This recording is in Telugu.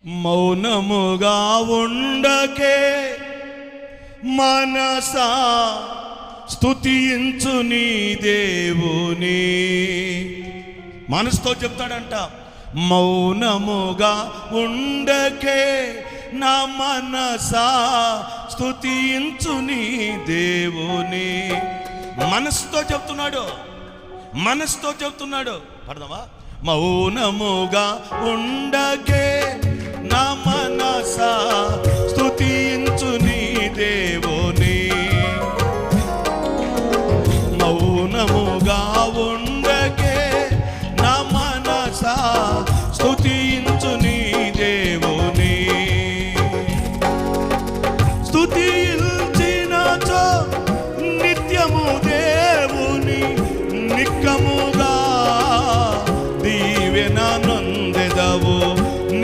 మౌనముగా ఉండకే మనసా స్తుతించు నీ దేవుని. మనసుతో చెప్తాడంట, మౌనముగా ఉండకే నా మనసా స్తుతించు నీ దేవుని. మనసుతో చెప్తున్నాడు, మనసుతో చెప్తున్నాడు. పడదామా? మౌనముగా ఉండకే